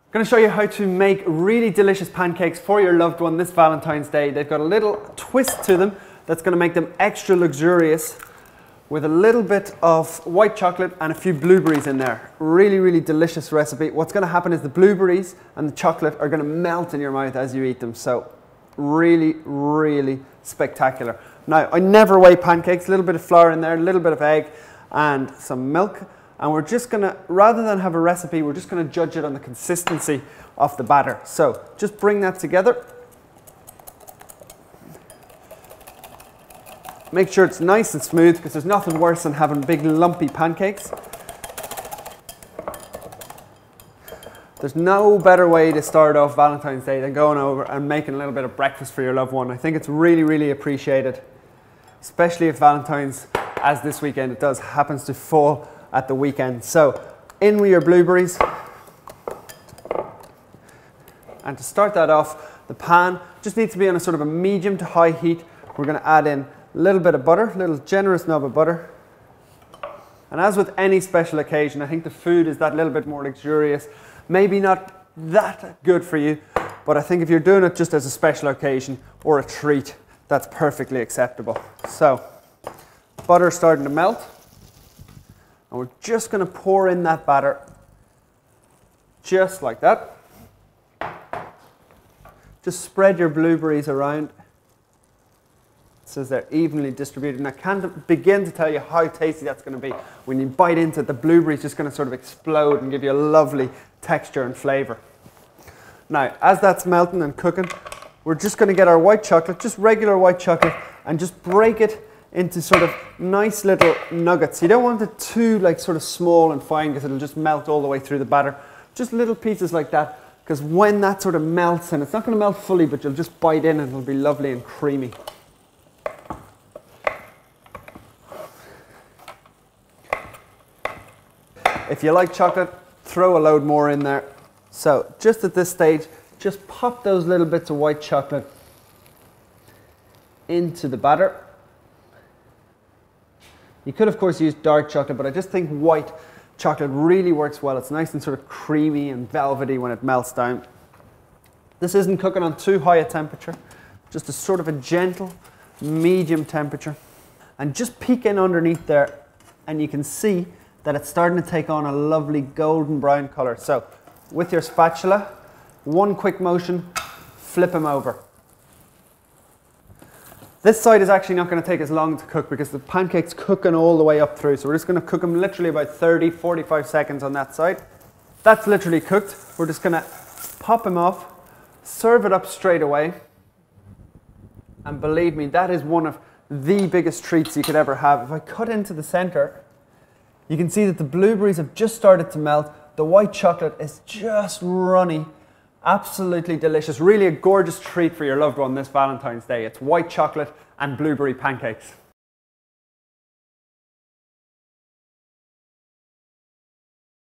I'm going to show you how to make really delicious pancakes for your loved one this Valentine's Day. They've got a little twist to them that's going to make them extra luxurious with a little bit of white chocolate and a few blueberries in there. Really, really delicious recipe. What's going to happen is the blueberries and the chocolate are going to melt in your mouth as you eat them. So really, really spectacular. Now, I never weigh pancakes. A little bit of flour in there, a little bit of egg and some milk. And we're just going to, rather than have a recipe, we're just going to judge it on the consistency of the batter. So just bring that together. Make sure it's nice and smooth, because there's nothing worse than having big lumpy pancakes. There's no better way to start off Valentine's Day than going over and making a little bit of breakfast for your loved one. I think it's really, really appreciated, especially if Valentine's, as this weekend it does, happens to fall at the weekend. So in with your blueberries, and to start that off, the pan just needs to be on a sort of a medium to high heat. We're going to add in a little bit of butter, a little generous knob of butter, and as with any special occasion, I think the food is that little bit more luxurious, maybe not that good for you, but I think if you're doing it just as a special occasion or a treat, that's perfectly acceptable. So butter starting to melt. And we're just going to pour in that batter, just like that. Just spread your blueberries around so they're evenly distributed. And I can't begin to tell you how tasty that's going to be. When you bite into it, the blueberries just going to sort of explode and give you a lovely texture and flavour. Now, as that's melting and cooking, we're just going to get our white chocolate, just regular white chocolate, and just break it into sort of nice little nuggets. You don't want it too sort of small and fine, because it'll just melt all the way through the batter. Just little pieces like that, because when that sort of melts, and it's not going to melt fully, but you'll just bite in and it'll be lovely and creamy. If you like chocolate, throw a load more in there. So just at this stage, just pop those little bits of white chocolate into the batter. You could, of course, use dark chocolate, but I just think white chocolate really works well. It's nice and sort of creamy and velvety when it melts down. This isn't cooking on too high a temperature, just a sort of a gentle, medium temperature. And just peek in underneath there, and you can see that it's starting to take on a lovely golden brown color. So with your spatula, one quick motion, flip them over. This side is actually not going to take as long to cook, because the pancake's cooking all the way up through. So we're just going to cook them literally about 30-45 seconds on that side. That's literally cooked. We're just going to pop them off, serve it up straight away. And believe me, that is one of the biggest treats you could ever have. If I cut into the center, you can see that the blueberries have just started to melt. The white chocolate is just runny. Absolutely delicious. Really a gorgeous treat for your loved one this Valentine's Day. It's white chocolate and blueberry pancakes.